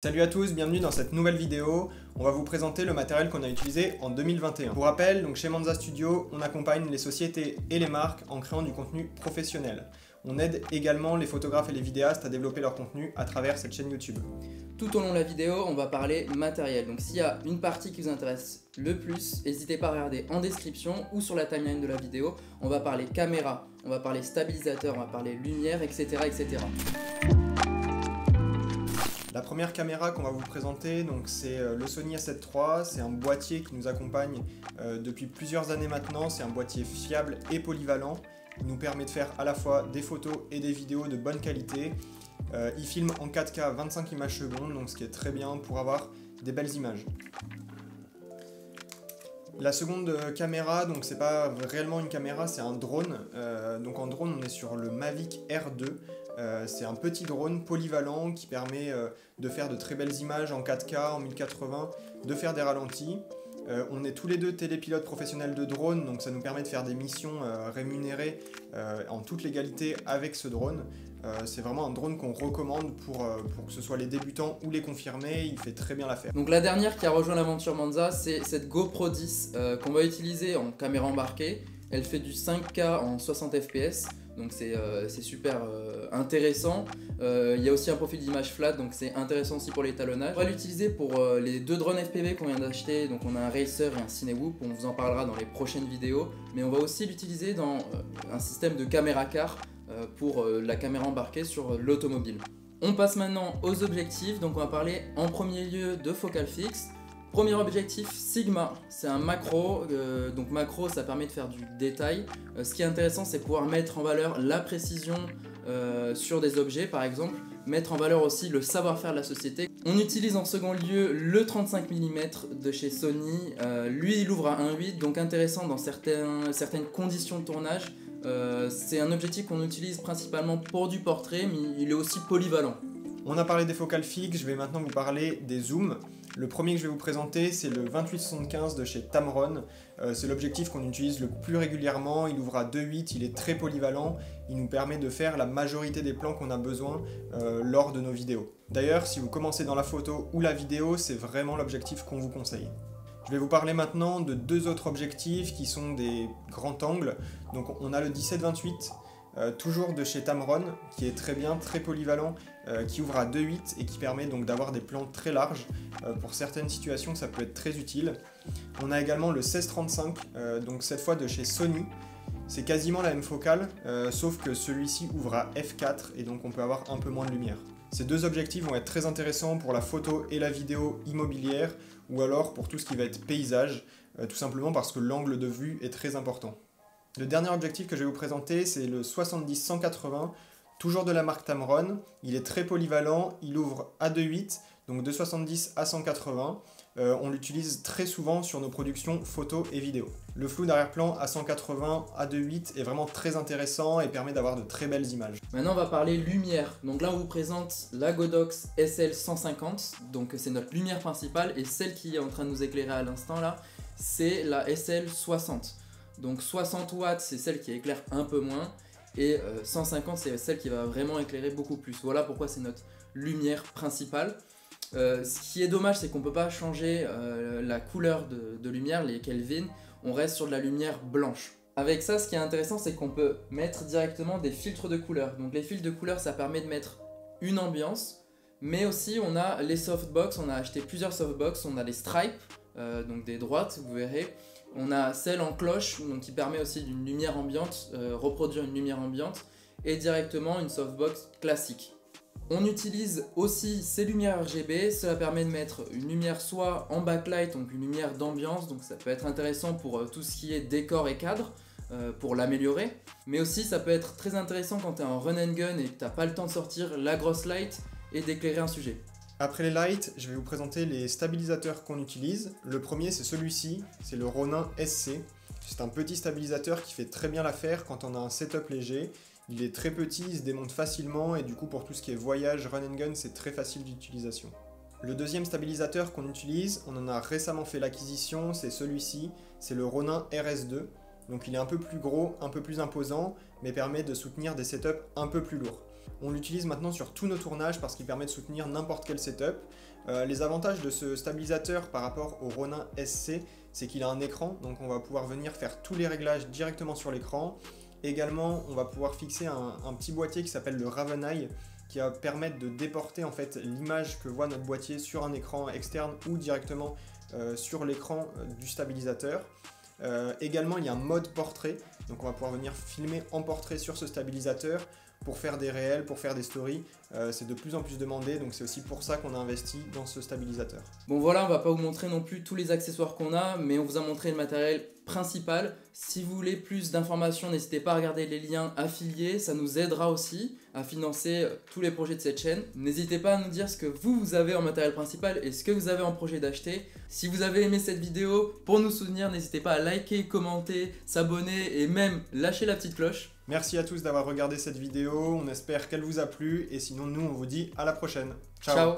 Salut à tous, bienvenue dans cette nouvelle vidéo. On va vous présenter le matériel qu'on a utilisé en 2021. Pour rappel, donc chez Manza Studio, on accompagne les sociétés et les marques en créant du contenu professionnel. On aide également les photographes et les vidéastes à développer leur contenu à travers cette chaîne YouTube. Tout au long de la vidéo, on va parler matériel. Donc s'il y a une partie qui vous intéresse le plus, n'hésitez pas à regarder en description ou sur la timeline de la vidéo. On va parler caméra, on va parler stabilisateur, on va parler lumière, etc. etc. La première caméra qu'on va vous présenter, c'est le Sony A7 III. C'est un boîtier qui nous accompagne depuis plusieurs années maintenant. C'est un boîtier fiable et polyvalent. Il nous permet de faire à la fois des photos et des vidéos de bonne qualité. Il filme en 4K 25 images secondes, donc ce qui est très bien pour avoir des belles images. La seconde caméra, donc c'est pas réellement une caméra, c'est un drone. Donc en drone, on est sur le Mavic R2. C'est un petit drone polyvalent qui permet de faire de très belles images en 4K, en 1080, de faire des ralentis. On est tous les deux télépilotes professionnels de drone, donc ça nous permet de faire des missions rémunérées en toute légalité avec ce drone. C'est vraiment un drone qu'on recommande pour que ce soit les débutants ou les confirmés, il fait très bien l'affaire. Donc la dernière qui a rejoint l'aventure Manza, c'est cette GoPro 10 qu'on va utiliser en caméra embarquée. Elle fait du 5K en 60 fps, donc c'est super intéressant. Il y a aussi un profil d'image flat, donc c'est intéressant aussi pour l'étalonnage. On va l'utiliser pour les deux drones FPV qu'on vient d'acheter, donc on a un Racer et un Cinewhoop, on vous en parlera dans les prochaines vidéos. Mais on va aussi l'utiliser dans un système de caméra car pour la caméra embarquée sur l'automobile. On passe maintenant aux objectifs, donc on va parler en premier lieu de focale fixe. Premier objectif, Sigma, c'est un macro, donc macro ça permet de faire du détail. Ce qui est intéressant c'est pouvoir mettre en valeur la précision sur des objets par exemple, mettre en valeur aussi le savoir-faire de la société. On utilise en second lieu le 35 mm de chez Sony, lui il ouvre à 1.8 donc intéressant dans certaines conditions de tournage. C'est un objectif qu'on utilise principalement pour du portrait mais il est aussi polyvalent. On a parlé des focales fixes, je vais maintenant vous parler des zooms. Le premier que je vais vous présenter, c'est le 28-75 de chez Tamron. C'est l'objectif qu'on utilise le plus régulièrement. Il ouvre à 2.8, il est très polyvalent. Il nous permet de faire la majorité des plans qu'on a besoin lors de nos vidéos. D'ailleurs, si vous commencez dans la photo ou la vidéo, c'est vraiment l'objectif qu'on vous conseille. Je vais vous parler maintenant de deux autres objectifs qui sont des grands angles. Donc on a le 17-28. Toujours de chez Tamron, qui est très bien, très polyvalent, qui ouvre à 2.8 et qui permet donc d'avoir des plans très larges. Pour certaines situations, ça peut être très utile. On a également le 16-35, donc cette fois de chez Sony. C'est quasiment la même focale, sauf que celui-ci ouvre à f4 et donc on peut avoir un peu moins de lumière. Ces deux objectifs vont être très intéressants pour la photo et la vidéo immobilière, ou alors pour tout ce qui va être paysage, tout simplement parce que l'angle de vue est très important. Le dernier objectif que je vais vous présenter, c'est le 70-180, toujours de la marque Tamron. Il est très polyvalent, il ouvre à 2.8, donc de 70 à 180. On l'utilise très souvent sur nos productions photos et vidéos. Le flou d'arrière-plan à 180 à 2.8 est vraiment très intéressant et permet d'avoir de très belles images. Maintenant on va parler lumière. Donc là on vous présente la Godox SL150, donc c'est notre lumière principale et celle qui est en train de nous éclairer à l'instant là, c'est la SL60. Donc 60 watts c'est celle qui éclaire un peu moins et 150 c'est celle qui va vraiment éclairer beaucoup plus. Voilà pourquoi c'est notre lumière principale. Ce qui est dommage c'est qu'on ne peut pas changer la couleur de lumière, les Kelvin, on reste sur de la lumière blanche. Avec ça ce qui est intéressant c'est qu'on peut mettre directement des filtres de couleur. Donc les filtres de couleur ça permet de mettre une ambiance, mais aussi on a les softbox, on a acheté plusieurs softbox, on a les stripes, donc des droites vous verrez. On a celle en cloche donc qui permet aussi d'une lumière ambiante, reproduire une lumière ambiante et directement une softbox classique. On utilise aussi ces lumières RGB, cela permet de mettre une lumière soit en backlight, donc une lumière d'ambiance, donc ça peut être intéressant pour tout ce qui est décor et cadre, pour l'améliorer. Mais aussi ça peut être très intéressant quand tu es en run and gun et que tu n'as pas le temps de sortir la grosse light et d'éclairer un sujet. Après les lights, je vais vous présenter les stabilisateurs qu'on utilise. Le premier c'est celui-ci, c'est le Ronin SC. C'est un petit stabilisateur qui fait très bien l'affaire quand on a un setup léger. Il est très petit, il se démonte facilement et du coup pour tout ce qui est voyage, run and gun, c'est très facile d'utilisation. Le deuxième stabilisateur qu'on utilise, on en a récemment fait l'acquisition, c'est celui-ci, c'est le Ronin RS2. Donc il est un peu plus gros, un peu plus imposant, mais permet de soutenir des setups un peu plus lourds. On l'utilise maintenant sur tous nos tournages parce qu'il permet de soutenir n'importe quel setup. Les avantages de ce stabilisateur par rapport au Ronin SC, c'est qu'il a un écran, donc on va pouvoir venir faire tous les réglages directement sur l'écran. Également, on va pouvoir fixer un petit boîtier qui s'appelle le Raven Eye, qui va permettre de déporter en fait l'image que voit notre boîtier sur un écran externe ou directement sur l'écran du stabilisateur. Également, il y a un mode portrait, donc on va pouvoir venir filmer en portrait sur ce stabilisateur pour faire des réels, pour faire des stories. C'est de plus en plus demandé, donc c'est aussi pour ça qu'on a investi dans ce stabilisateur. Bon voilà, on va pas vous montrer non plus tous les accessoires qu'on a, mais on vous a montré le matériel principal. Si vous voulez plus d'informations, n'hésitez pas à regarder les liens affiliés, ça nous aidera aussi à financer tous les projets de cette chaîne. N'hésitez pas à nous dire ce que vous avez en matériel principal et ce que vous avez en projet d'acheter. Si vous avez aimé cette vidéo, pour nous soutenir, n'hésitez pas à liker, commenter, s'abonner et même lâcher la petite cloche. Merci à tous d'avoir regardé cette vidéo, on espère qu'elle vous a plu et sinon nous on vous dit à la prochaine. Ciao.